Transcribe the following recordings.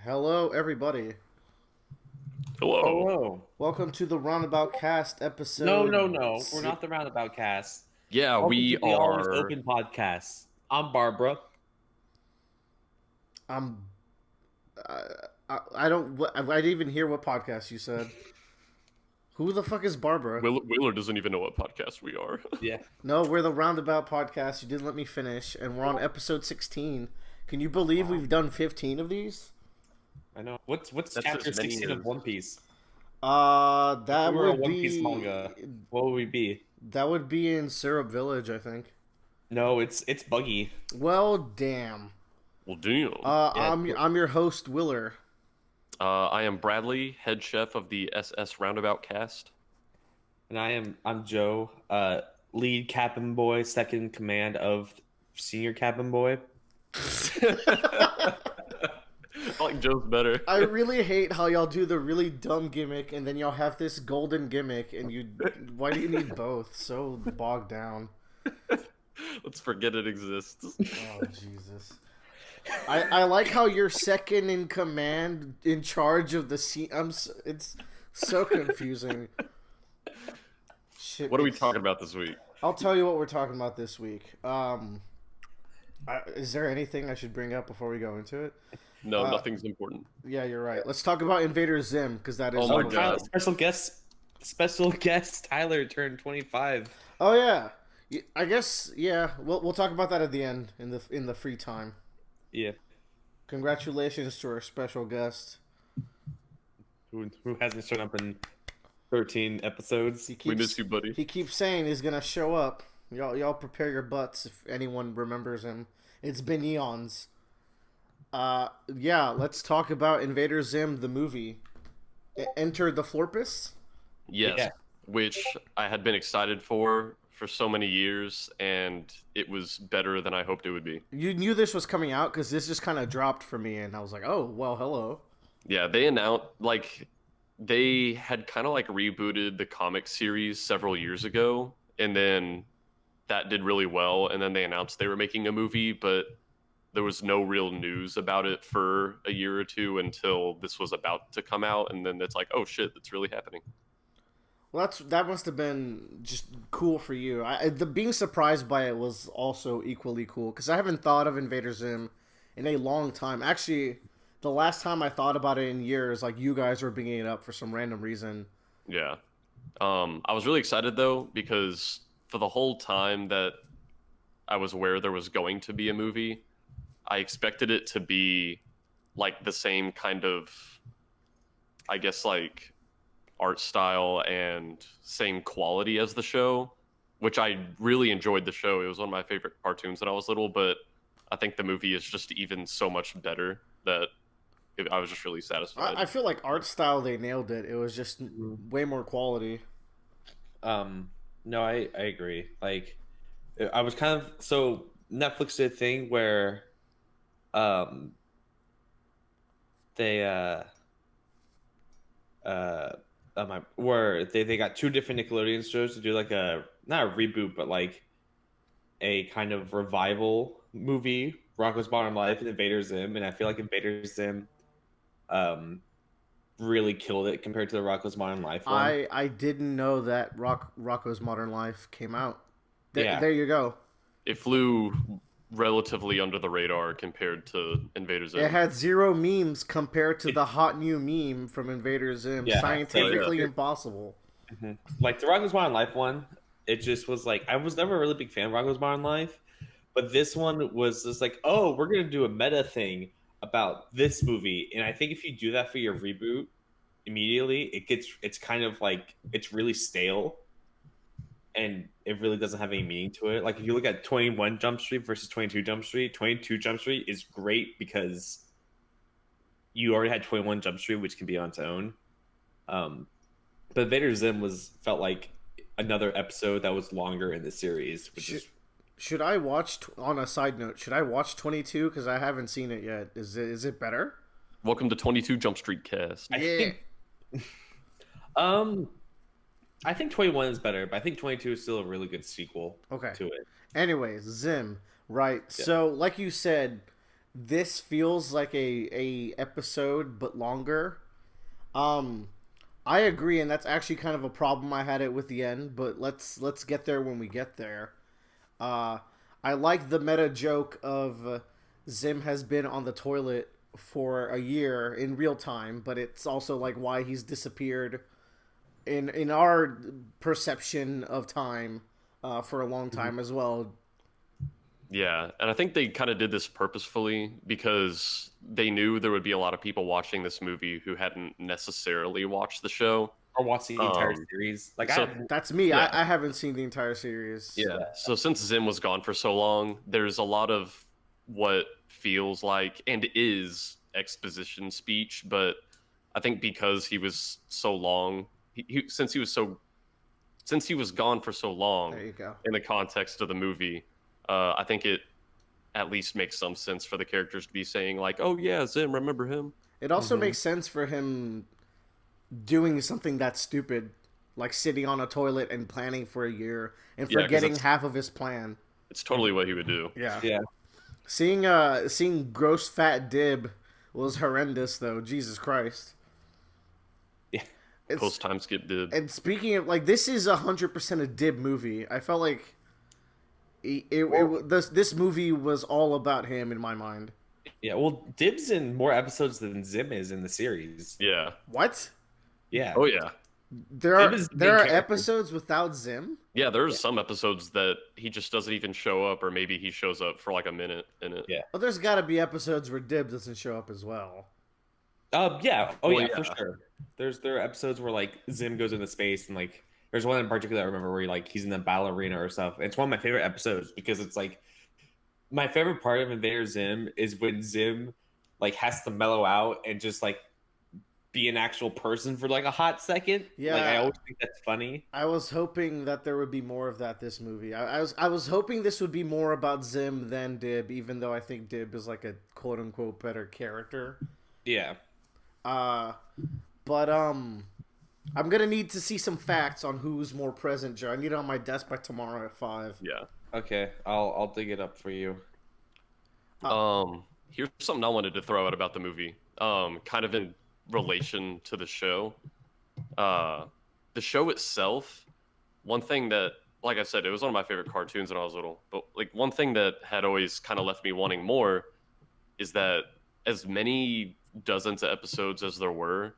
Hello, everybody. Hello. Hello. Welcome to the Roundabout Cast No, episode. no, no. We're not the Roundabout Cast. Yeah, Welcome we to the Always are. Open Podcast. I'm Barbara. I'm. I don't. I didn't even hear what podcast you said. Who the fuck is Barbara? Wheeler doesn't even know what podcast we are. Yeah. No, we're the Roundabout Podcast. You didn't let me finish, and we're on episode 16. Can you believe we've done 15 of these? I know. What's That's chapter as many 16 of as- One Piece? That If we were a would One Piece be manga, what would we be? that would be in Syrup Village, I think. No, it's Buggy. Well, damn. Well, damn. I'm your host, Willer. I am Bradley, head chef of the SS Roundabout cast. And I'm Joe, lead cabin boy, second in command of senior cabin boy. I like Joe's better. I really hate how y'all do the really dumb gimmick and then y'all have this golden gimmick and why do you need both? So bogged down. Let's forget it exists. Oh Jesus. I like how you're second in command in charge of the scene. It's so confusing. Shit. What are we talking about this week? I'll tell you what we're talking about this week. Is there anything I should bring up before we go into it? No, nothing's important. Yeah, you're right. Let's talk about Invader Zim because that is. Oh my important. God. Special guest Tyler turned 25. Oh yeah, I guess yeah. We'll talk about that at the end in the free time. Yeah. Congratulations to our special guest. Who hasn't shown up in 13 episodes? We miss you, buddy. He keeps saying he's gonna show up. Y'all prepare your butts if anyone remembers him. It's been eons. Yeah, let's talk about Invader Zim, the movie. Enter the Florpus? Yes, Yeah. which I had been excited for so many years, and it was better than I hoped it would be. You knew this was coming out because this just kind of dropped for me, and I was like, oh, well, hello. Yeah, they announced, they had kind of rebooted the comic series several years ago, and then that did really well, and then they announced they were making a movie, but there was no real news about it for a year or two until this was about to come out, and then it's like, oh shit, it's really happening. Well, that must have been just cool for you. Being surprised by it was also equally cool because I haven't thought of Invader Zim in a long time. Actually, the last time I thought about it in years, you guys were bringing it up for some random reason. Yeah. I was really excited though because for the whole time that I was aware there was going to be a movie, I expected it to be the same kind of, I guess, art style and same quality as the show, which I really enjoyed the show. It was one of my favorite cartoons when I was little, but I think the movie is just even so much better that I was just really satisfied. I feel like art style, they nailed it. It was just way more quality. No, I agree. I was kind of, so Netflix did a thing where where they got two different Nickelodeon shows to do not a reboot, but a kind of revival movie, Rocko's Modern Life and Invader Zim, and I feel like Invader Zim really killed it compared to the Rocko's Modern Life one. I didn't know that Rocko's Modern Life came out. Yeah. There you go. It flew relatively under the radar compared to Invader Zim. It had zero memes compared to the hot new meme from Invader Zim. Yeah, Scientifically impossible. Mm-hmm. The Rocko's Modern Life one, it just was I was never a really big fan of Rocko's Modern Life, but this one was just oh, we're gonna do a meta thing about this movie, and I think if you do that for your reboot immediately, it's kind of it's really stale, and it really doesn't have any meaning to it. If you look at 21 Jump Street versus 22 Jump Street, 22 Jump Street is great because you already had 21 Jump Street, which can be on its own. But Vader Zim felt like another episode that was longer in the series, Should I watch, on a side note, should I watch 22? Because I haven't seen it yet. Is it better? Welcome to 22 Jump Street cast. Yeah. I think 21 is better, but I think 22 is still a really good sequel Okay. to it. Anyways, Zim, right. Yeah. So, like you said, this feels like a episode but longer. Um, I agree, and that's actually kind of a problem I had it with the end. But let's get there when we get there. Uh, I like the meta joke of Zim has been on the toilet for a year in real time, but it's also like why he's disappeared in our perception of time for a long time as well. Yeah, and I think they kind of did this purposefully because they knew there would be a lot of people watching this movie who hadn't necessarily watched the show. Or watching the entire Um, series. Like so I have, That's me. Yeah. I haven't seen the entire series. Yeah. So since Zim was gone for so long, there's a lot of what feels like and is exposition speech, but I think because he was so long, since he was gone for so long There you go. in the context of the movie, I think it at least makes some sense for the characters to be saying like, "Oh yeah, Zim, remember him?" It also makes sense for him doing something that stupid, like sitting on a toilet and planning for a year and Yeah, 'cause forgetting it's- half of his plan. It's totally what he would do. Yeah. yeah. Seeing gross fat Dib was horrendous though. Jesus Christ. Yeah. It's, Post time skip did. and speaking of like, this is 100% a Dib movie. I felt like this movie was all about him in my mind. Yeah. Well, Dib's in more episodes than Zim is in the series. Yeah. What? Yeah. Oh yeah. There Dib is the there main are character. episodes without Zim. Yeah, there's some episodes that he just doesn't even show up, or maybe he shows up for like a minute in it. Yeah. Well, there's got to be episodes where Dib doesn't show up as well. Yeah. Oh Well, yeah, for yeah. sure. There are episodes where like Zim goes into space and like there's one in particular I remember where he's in the battle arena or stuff. It's one of my favorite episodes because it's like my favorite part of Invader Zim is when Zim like has to mellow out and just like be an actual person for like a hot second. Yeah. Like I always think that's funny. I was hoping that there would be more of that this movie. I was hoping this would be more about Zim than Dib, even though I think Dib is like a quote unquote better character. Yeah. But I'm gonna need to see some facts on who's more present, Joe. I need it on my desk by tomorrow at 5. Yeah. Okay. I'll dig it up for you. Here's something I wanted to throw out about the movie. Kind of in relation to the show. The show itself, one thing that, like I said, it was one of my favorite cartoons when I was little. But like one thing that had always kind of left me wanting more is that as many dozens of episodes as there were,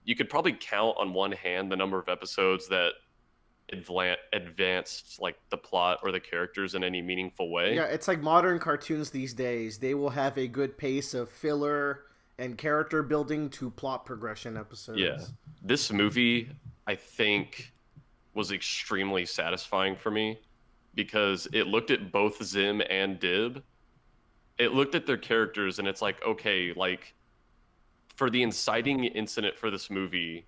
you could probably count on one hand the number of episodes that advanced like the plot or the characters in any meaningful way. Yeah, it's like modern cartoons these days. They will have a good pace of filler and character building to plot progression episodes. Yeah. This movie, I think, was extremely satisfying for me because it looked at both Zim and Dib. It looked at their characters and it's like, okay, like for the inciting incident for this movie,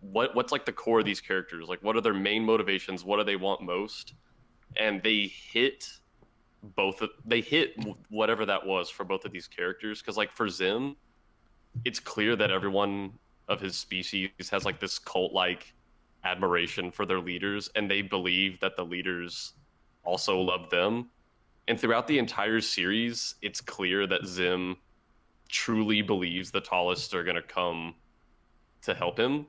what's like the core of these characters? Like what are their main motivations? What do they want most? And they hit whatever that was for both of these characters. Because like for Zim, it's clear that everyone of his species has like this cult-like admiration for their leaders, and they believe that the leaders also love them. And throughout the entire series, it's clear that Zim truly believes the tallest are going to come to help him,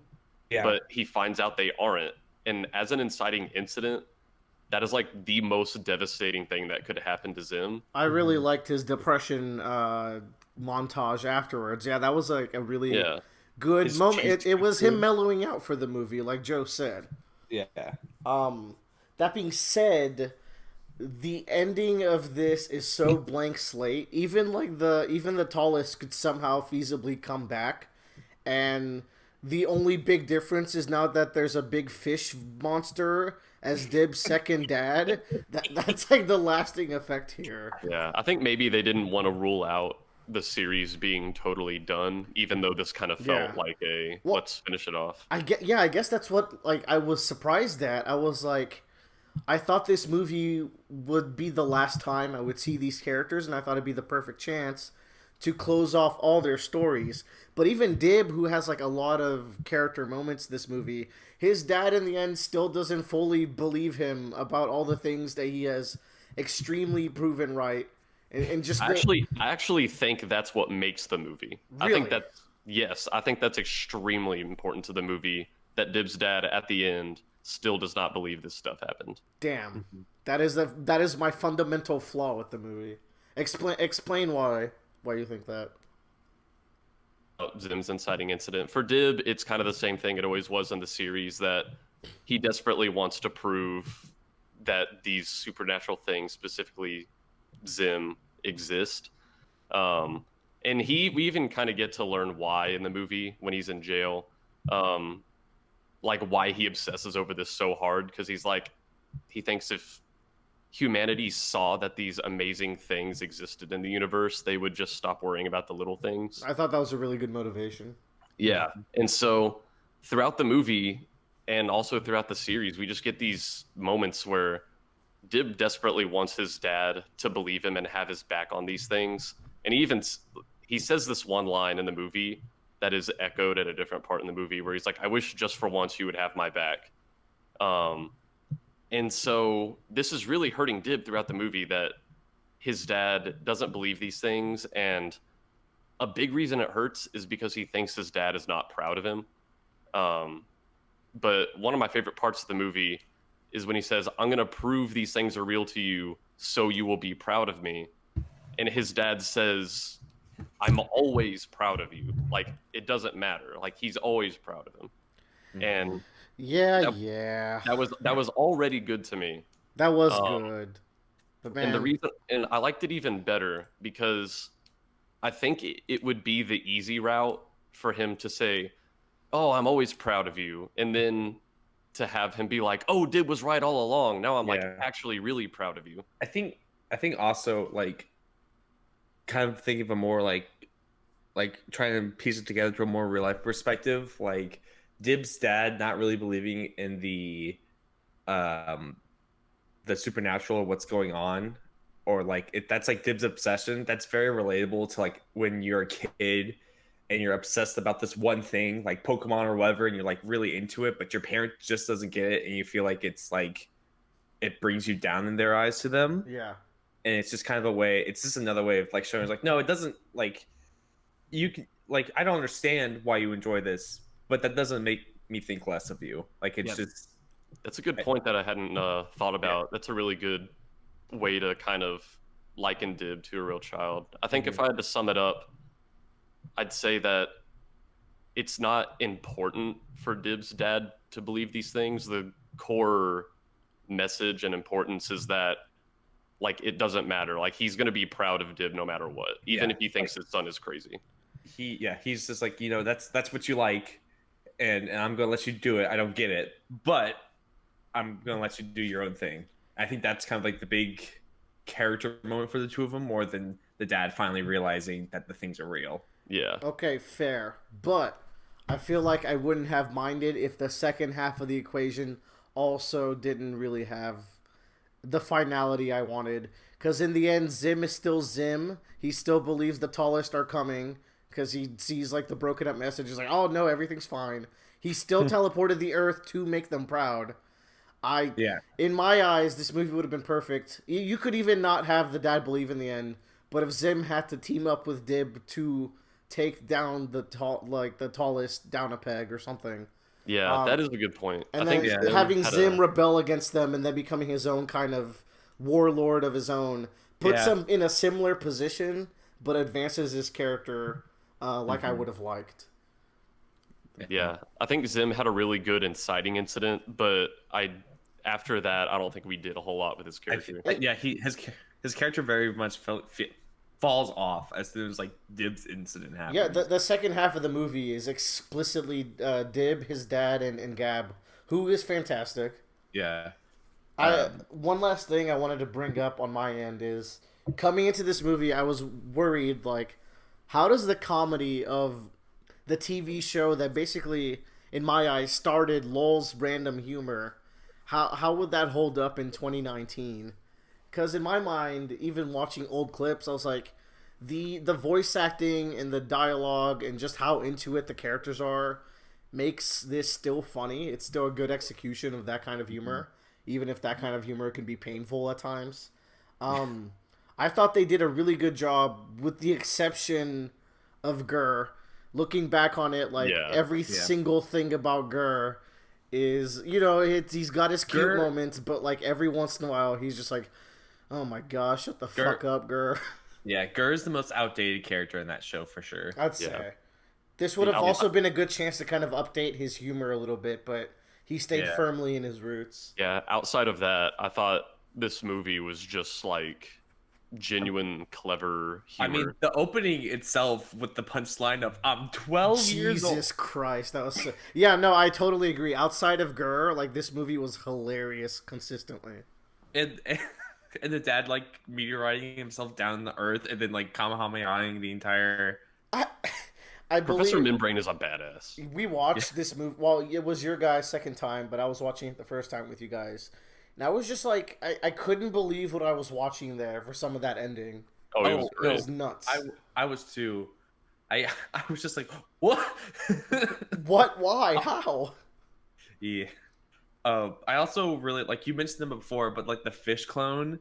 Yeah. but he finds out they aren't. And as an inciting incident, that is like the most devastating thing that could happen to Zim. I really liked his depression montage afterwards. Yeah, that was like a really Yeah. good His moment. change It was him too. mellowing out for the movie, like Joe said. Yeah. That being said, the ending of this is so blank slate. Even the tallest could somehow feasibly come back, and the only big difference is now that there's a big fish monster as Dib's second dad. That's like the lasting effect here. Yeah, I think maybe they didn't want to rule out the series being totally done, even though this kind of felt Yeah. like a Well, let's finish it off. I guess that's what like I was surprised at. I was like, I thought this movie would be the last time I would see these characters, and I thought it'd be the perfect chance to close off all their stories. But even Dib, who has like a lot of character moments this movie, his dad in the end still doesn't fully believe him about all the things that he has extremely proven right and just I actually think that's what makes the movie. Really? I think that's extremely important to the movie that Dib's dad at the end still does not believe this stuff happened. Damn, that is my fundamental flaw with the movie. Explain why you think that. Zim's inciting incident. For Dib, it's kind of the same thing it always was in the series, that he desperately wants to prove that these supernatural things, specifically Zim, exist. And we even kind of get to learn why in the movie when he's in jail. Like why he obsesses over this so hard, because he thinks if humanity saw that these amazing things existed in the universe, they would just stop worrying about the little things. I thought that was a really good motivation. Yeah. And so throughout the movie and also throughout the series, we just get these moments where Dib desperately wants his dad to believe him and have his back on these things. And he says this one line in the movie that is echoed at a different part in the movie where he's like, I wish just for once you would have my back. And so this is really hurting Dib throughout the movie, that his dad doesn't believe these things. And a big reason it hurts is because he thinks his dad is not proud of him. But one of my favorite parts of the movie is when he says, I'm going to prove these things are real to you so you will be proud of me. And his dad says, I'm always proud of you. Like, it doesn't matter. Like, he's always proud of him. And that was already good to me. That was good. But man, And I liked it even better because I think it would be the easy route for him to say, oh, I'm always proud of you. And then to have him be like, oh, Dib was right all along. Now I'm like actually really proud of you. I think also like kind of thinking of a more like trying to piece it together to a more real life perspective, like Dib's dad not really believing in the supernatural, what's going on, or like that's like Dib's obsession. That's very relatable to like when you're a kid and you're obsessed about this one thing, like Pokemon or whatever, and you're like really into it, but your parent just doesn't get it, and you feel like it's like it brings you down in their eyes to them. Yeah. And it's just kind of a way. It's just another way of like showing, like, no, it doesn't. Like, you can, like, I don't understand why you enjoy this, but that doesn't make me think less of you. Like, it's just. That's a good point that I hadn't thought about. That's a really good way to kind of liken Dib to a real child. I think if I had to sum it up, I'd say that it's not important for Dib's dad to believe these things. The core message and importance is that, like, it doesn't matter. Like, he's going to be proud of Dib no matter what, even if he thinks his son is crazy. He's just like, that's what you like, and I'm going to let you do it. I don't get it, but I'm going to let you do your own thing. I think that's kind of like the big character moment for the two of them, more than the dad finally realizing that the things are real. Yeah. Okay, fair. But I feel like I wouldn't have minded if the second half of the equation also didn't really have the finality I wanted. Because in the end, Zim is still Zim. He still believes the tallest are coming because he sees like the broken up message. He's like, oh no, everything's fine. He still teleported the Earth to make them proud. In my eyes, this movie would have been perfect. You could even not have the dad believe in the end, but if Zim had to team up with Dib to take down the tallest down a peg or something. Yeah, that is a good point. And then having Zim rebel against them and then becoming his own kind of warlord of his own puts him in a similar position, but advances his character like I would have liked. Yeah, I think Zim had a really good inciting incident, but after that, I don't think we did a whole lot with his character. His character very much falls off as soon as like Dib's incident happens. Yeah, the second half of the movie is explicitly Dib, his dad, and Gab, who is fantastic. Yeah. One last thing I wanted to bring up on my end is, coming into this movie, I was worried, like, how does the comedy of the TV show that basically, in my eyes, started LOL's random humor, how would that hold up in 2019? Because in my mind, even watching old clips, I was like, the voice acting and the dialogue and just how into it the characters are makes this still funny. It's still a good execution of that kind of humor, even if that kind of humor can be painful at times. I thought they did a really good job, with the exception of Gurr. Looking back on it, like Yeah. every Yeah. single thing about Gurr is, he's got his cute Gurr- moments, but like every once in a while, he's just like, oh my gosh, shut the Gurr- fuck up, Gurr. Yeah, Gurr's the most outdated character in that show for sure. I'd Yeah. say this would have Out- also been a good chance to kind of update his humor a little bit, but he stayed Yeah. firmly in his roots. Yeah, outside of that, I thought this movie was just like genuine clever I humor. mean, the opening itself with the punchline of "I'm 12 years old." Jesus Christ, that was so... Yeah, no, I totally agree. Outside of Gurr, like this movie was hilarious consistently. and and the dad like meteoriting himself down the earth and then like kamehamehaing the entire. I, I Professor believe Membrane is a badass. we watched this movie. Well, it was your guys' second time, but I was watching it the first time with you guys. And I was just like, I couldn't believe what I was watching there for some of that ending. Oh, it was It great. was nuts. I was too. I was just like, what? What? Why? How? Yeah. I also really like you mentioned them before, but like the fish clone,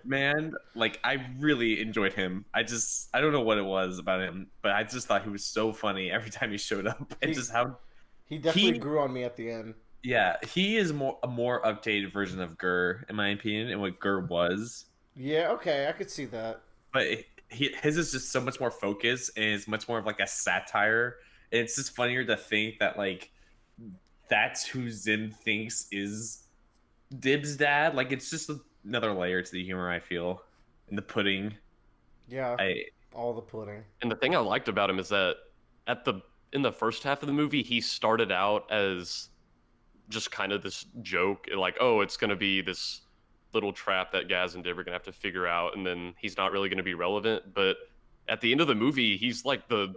man, like I really enjoyed him. I don't know what it was about him, but I just thought he was so funny every time he showed up, and just how He definitely He- grew on me at the end. yeah, he is a more updated version of Gurr in my opinion, and what Gurr was. Yeah, okay, I could see that. But his is just so much more focused and it's much more of like a satire. And it's just funnier to think that like that's who Zim thinks is Dib's dad. Like it's just another layer to the humor. I feel in the pudding. Yeah, I all the pudding. And the thing I liked about him is that in the first half of the movie, he started out as just kind of this joke, like, oh, it's gonna be this little trap that Gaz and Dib are gonna have to figure out, and then he's not really gonna be relevant. But at the end of the movie, he's like the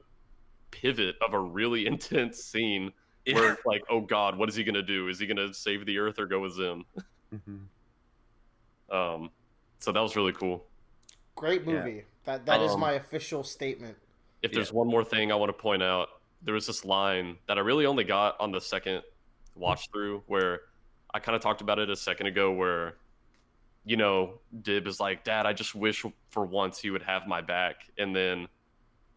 pivot of a really intense scene where it's like, oh god, what is he gonna do? Is he gonna save the Earth or go with Zim? So that was really cool. Great movie. That is my official statement. If there's one more thing I want to point out, there was this line that I really only got on the second watch through, where I kind of talked about it a second ago, where Dib is like, Dad, I just wish for once he would have my back. And then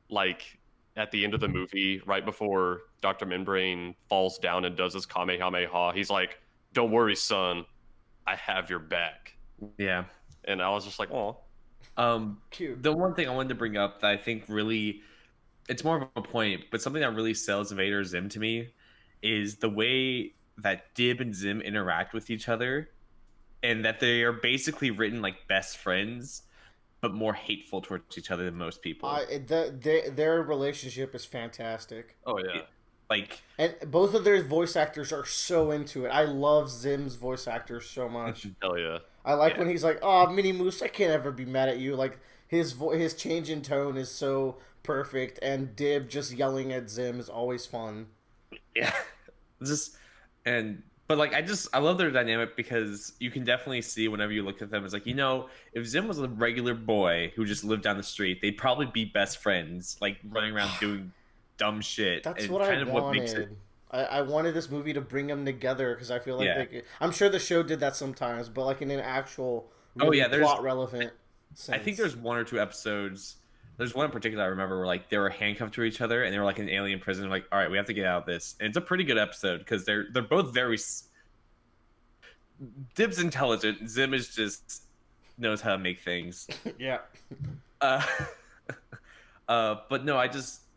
like at the end of the movie, right before Dr. Membrane falls down and does his Kamehameha, he's like, don't worry, son, I have your back. Yeah. And I was just like, oh. Cute. The one thing I wanted to bring up that I think really, it's more of a point, but something that really sells Invader Zim to me is the way that Dib and Zim interact with each other, and that they are basically written like best friends, but more hateful towards each other than most people. Their relationship is fantastic. Oh yeah. Like, And both of their voice actors are so into it. I love Zim's voice actor so much. Hell yeah. I like Yeah. when he's like, "Oh, Minnie Moose, I can't ever be mad at you." Like his change in tone is so perfect, and Dib just yelling at Zim is always fun. yeah, but like I love their dynamic because you can definitely see whenever you look at them, it's like, if Zim was a regular boy who just lived down the street, they'd probably be best friends, like running around doing dumb shit. That's and what I kind of wanted. what makes it. I wanted this movie to bring them together because I feel like Yeah. I'm sure the show did that sometimes, but like in an actual Oh, really yeah, there's- plot relevant sense. I think there's one or two episodes. There's one in particular I remember where like they were handcuffed to each other and they were like in an alien prison. They're like, all right, we have to get out of this. And it's a pretty good episode because they're both very. Dib's intelligent. Zim is just knows how to make things. yeah. Uh, but no, I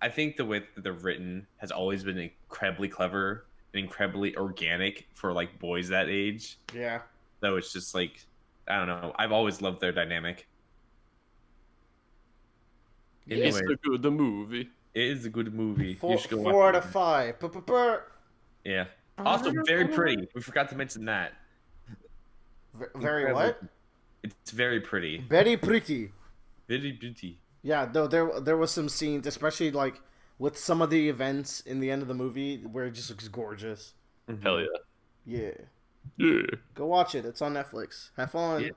think the way that they're written has always been incredibly clever and incredibly organic for like boys that age. Yeah. So it's just like, I don't know. I've always loved their dynamic. It's Anyway, a good movie. it is a good movie. Four, You should go 4 watch out it. of 5. Brr. Yeah. Also, very pretty. We forgot to mention that. Very Incredibly- what? It's very pretty. Very pretty. Very pretty. Yeah, though there was some scenes, especially like with some of the events in the end of the movie, where it just looks gorgeous. Hell yeah. Yeah, Yeah. go watch it. It's on Netflix. Have fun. Yeah.